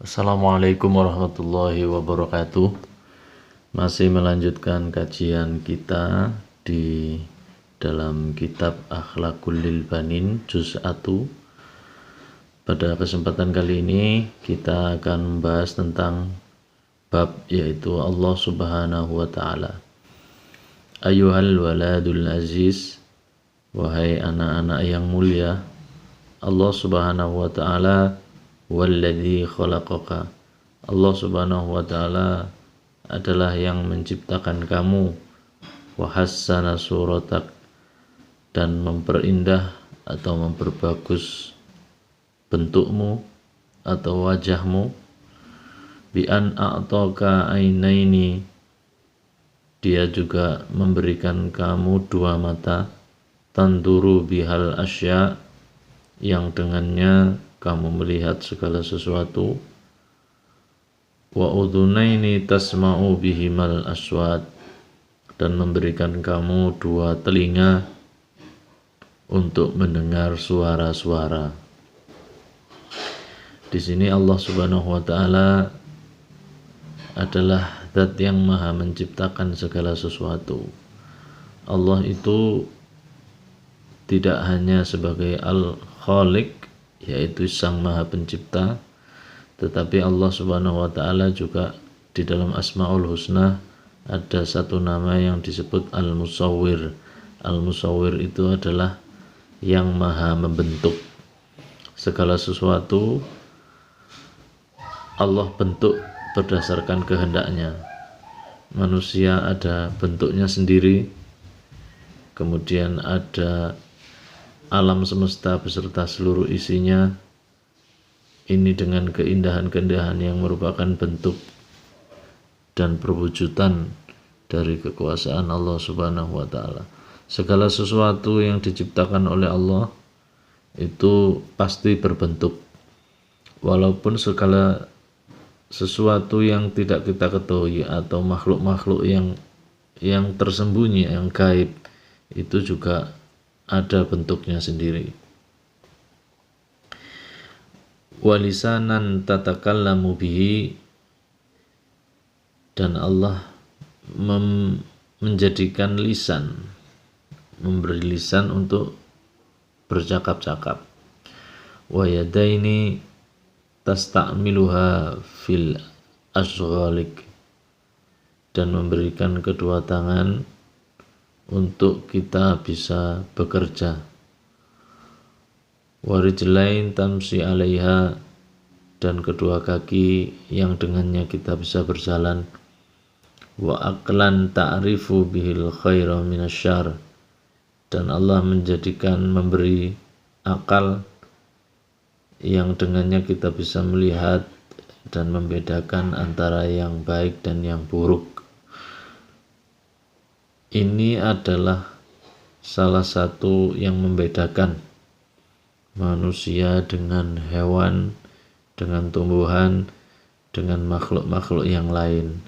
Assalamualaikum warahmatullahi wabarakatuh. Masih melanjutkan kajian kita di dalam kitab Akhlaqul lil Banin juz 1. Pada kesempatan kali ini kita akan membahas tentang bab yaitu Allah Subhanahu wa taala. Ayuhal waladul aziz, wahai anak-anak yang mulia, Allah Subhanahu wa taala walladzi khalaqaka. Allah Subhanahu wa taala adalah yang menciptakan kamu, wa hassana suratak, dan memperindah atau memperbagus bentukmu atau wajahmu, bi an a'taka ainaini, dia juga memberikan kamu dua mata, tanduru bihal asya, yang dengannya kamu melihat segala sesuatu, wa udhunaini tasma'u bihimal aswat, dan memberikan kamu dua telinga untuk mendengar suara-suara. Di sini Allah Subhanahu wa taala adalah zat yang maha menciptakan segala sesuatu. Allah itu tidak hanya sebagai Al-Khaliq, yaitu Sang Maha Pencipta, tetapi Allah Subhanahu wa taala juga di dalam Asmaul Husna ada satu nama yang disebut Al-Musawwir. Al-Musawwir itu adalah yang maha membentuk segala sesuatu. Allah bentuk berdasarkan kehendaknya. Manusia ada bentuknya sendiri, kemudian ada alam semesta beserta seluruh isinya, ini dengan keindahan-keindahan yang merupakan bentuk dan perwujudan dari kekuasaan Allah Subhanahu wa taala. Segala sesuatu yang diciptakan oleh Allah itu pasti berbentuk, walaupun segala sesuatu yang tidak kita ketahui atau makhluk-makhluk yang tersembunyi, yang gaib, itu juga ada bentuknya sendiri. Walisanan tatakallamu bihi, dan Allah menjadikan lisan, memberi lisan untuk bercakap-cakap. Wa yadaini tasta'miluha fil asghalik, dan memberikan kedua tangan untuk kita bisa bekerja. Warijlain tamsi alaiha, dan kedua kaki yang dengannya kita bisa berjalan. Wa aqlan ta'rifu bihil khaira minasyarr, dan Allah menjadikan memberi akal yang dengannya kita bisa melihat dan membedakan antara yang baik dan yang buruk. Ini adalah salah satu yang membedakan manusia dengan hewan, dengan tumbuhan, dengan makhluk-makhluk yang lain,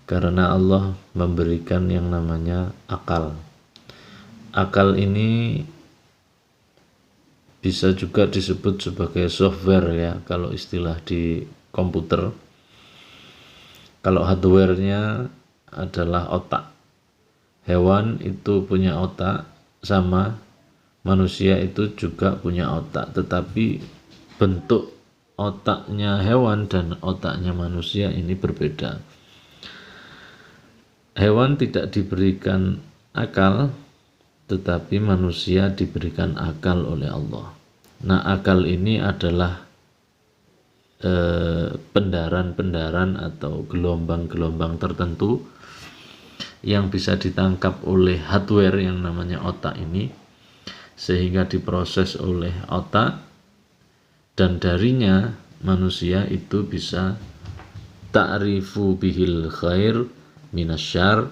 karena Allah memberikan yang namanya akal. Akal ini bisa juga disebut sebagai software, ya, kalau istilah di komputer. Kalau hardware-nya adalah otak. Hewan itu punya otak, sama manusia itu juga punya otak, tetapi bentuk otaknya hewan dan otaknya manusia ini berbeda. Hewan tidak diberikan akal, tetapi manusia diberikan akal oleh Allah. Nah, akal ini adalah pendaran-pendaran atau gelombang-gelombang tertentu yang bisa ditangkap oleh hardware yang namanya otak ini, sehingga diproses oleh otak, dan darinya manusia itu bisa ta'rifu bihil khair minasyarr,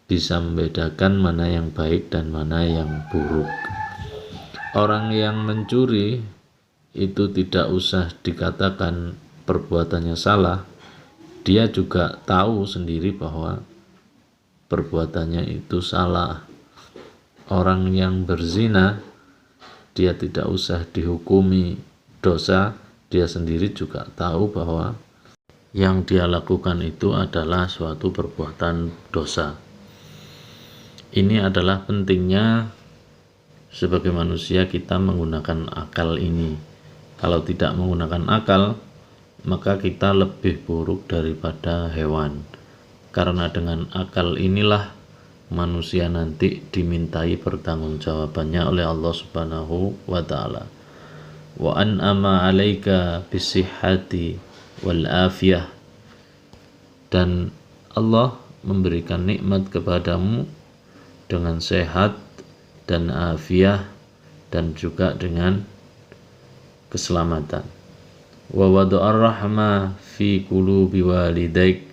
bisa membedakan mana yang baik dan mana yang buruk. Orang yang mencuri itu tidak usah dikatakan perbuatannya salah, dia juga tahu sendiri bahwa perbuatannya itu salah. Orang yang berzina, dia tidak usah dihukumi dosa, dia sendiri juga tahu bahwa yang dia lakukan itu adalah suatu perbuatan dosa. Ini adalah pentingnya sebagai manusia kita menggunakan akal ini. Kalau tidak menggunakan akal, maka kita lebih buruk daripada hewan. Karena dengan akal inilah manusia nanti dimintai pertanggungjawabannya oleh Allah Subhanahu wa taala. Wa an'ama 'alaika bisihhati wal afiyah, dan Allah memberikan nikmat kepadamu dengan sehat dan afiah dan juga dengan keselamatan. Wa wada'ar rahmah fi qulubi walidaik,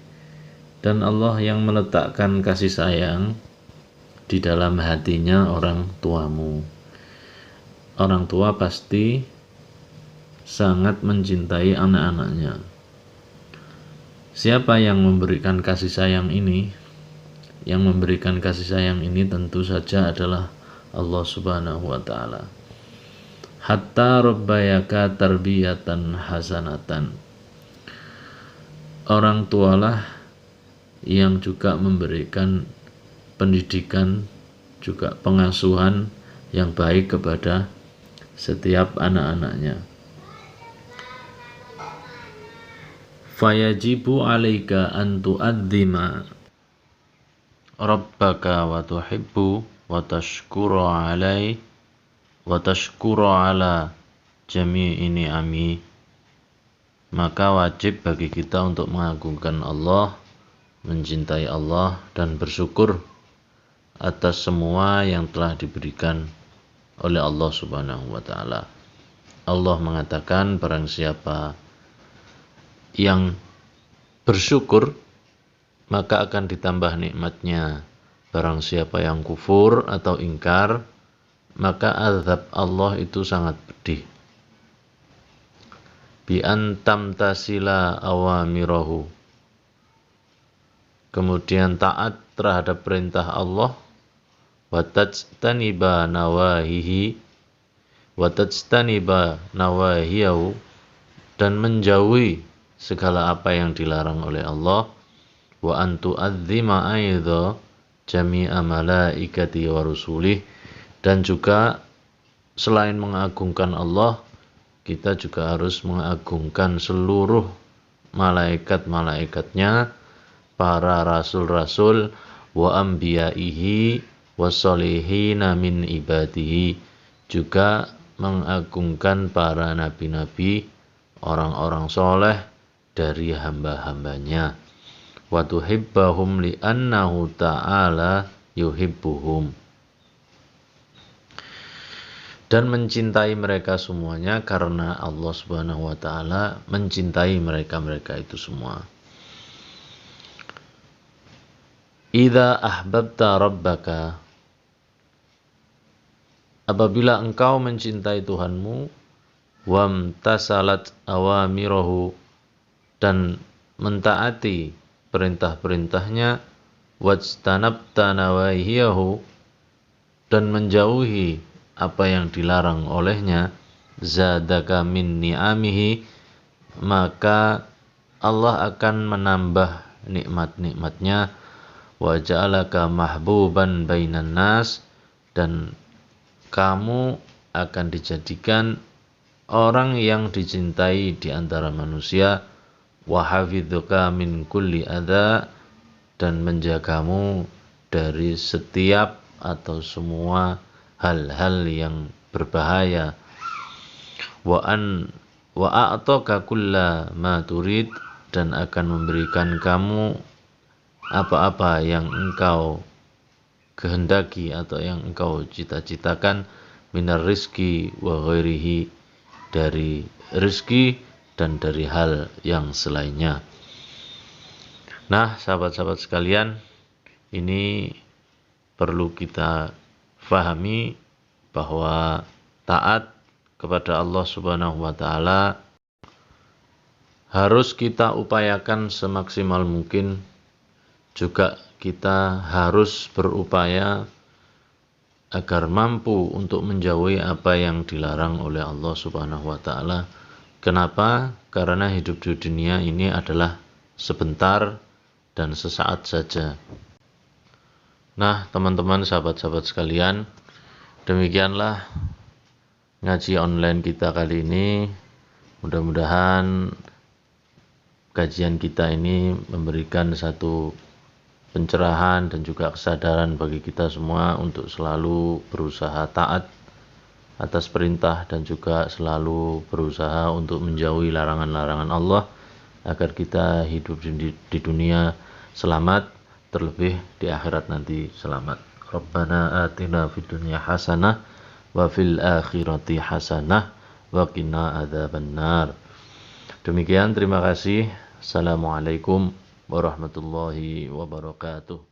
dan Allah yang meletakkan kasih sayang di dalam hatinya orang tuamu. Orang tua pasti sangat mencintai anak-anaknya. Siapa yang memberikan kasih sayang ini? Yang memberikan kasih sayang ini tentu saja adalah Allah Subhanahu wa taala. Hatta rabbayaka tarbiyatan hasanatan. Orang tualah yang juga memberikan pendidikan, juga pengasuhan yang baik kepada setiap anak-anaknya. Fayajibu 'alaika an tu'adzima rabbaka wa tuhibbu wa tashkura 'alai wa tashkura 'ala jami'i ni'ami. Maka wajib bagi kita untuk mengagungkan Allah, mencintai Allah, dan bersyukur atas semua yang telah diberikan oleh Allah Subhanahu wa taala. Allah mengatakan, barang siapa yang bersyukur maka akan ditambah nikmatnya. Barang siapa yang kufur atau ingkar, maka azab Allah itu sangat pedih. Bi antam tasila awamirahu, kemudian taat terhadap perintah Allah, wa tajtaniba nawahihi wa tajtaniba nawahiyahu, dan menjauhi segala apa yang dilarang oleh Allah, wa antu adzima aidha jami'a malaikati wa rusulih, dan juga selain mengagungkan Allah, kita juga harus mengagungkan seluruh malaikat-malaikatnya, para rasul-rasul, wa anbiya'ihi wa solihina min ibadihi, juga mengagungkan para nabi-nabi, orang-orang soleh dari hamba-hambanya. Wa tuhibbahum li'annahu ta'ala yuhibbuhum, dan mencintai mereka semuanya karena Allah Subhanahu wa taala mencintai mereka itu semua. Idza ahbabta rabbaka, apabila engkau mencintai Tuhanmu, wamtasalat awamirahu, dan mentaati perintah-perintahnya, wajtanabta nawahiyahu, dan menjauhi apa yang dilarang olehnya, zadaka min ni'amihi, maka Allah akan menambah nikmat-nikmatnya, wa ja'alaka mahbuban bainan nas, dan kamu akan dijadikan orang yang dicintai di antara manusia, wa hafidhuka min kulli adza, dan menjagamu dari setiap atau semua hal-hal yang berbahaya, wa a'taka kulla ma turid, dan akan memberikan kamu apa-apa yang engkau kehendaki atau yang engkau cita-citakan, minar rizki wa ghairihi, dari rizki dan dari hal yang selainnya. Nah, sahabat-sahabat sekalian, ini perlu kita fahami bahwa taat kepada Allah Subhanahu wa taala harus kita upayakan semaksimal mungkin. Juga kita harus berupaya agar mampu untuk menjauhi apa yang dilarang oleh Allah Subhanahu wa taala. Kenapa? Karena hidup di dunia ini adalah sebentar dan sesaat saja. Nah, teman-teman, sahabat-sahabat sekalian, demikianlah ngaji online kita kali ini. Mudah-mudahan kajian kita ini memberikan satu pencerahan dan juga kesadaran bagi kita semua untuk selalu berusaha taat atas perintah dan juga selalu berusaha untuk menjauhi larangan-larangan Allah agar kita hidup di dunia selamat, terlebih di akhirat nanti selamat. Rabbana atina fid dunya hasanah wa fil akhirati hasanah wa qina adzabannar. Demikian, terima kasih. Assalamualaikum warahmatullahi wabarakatuh.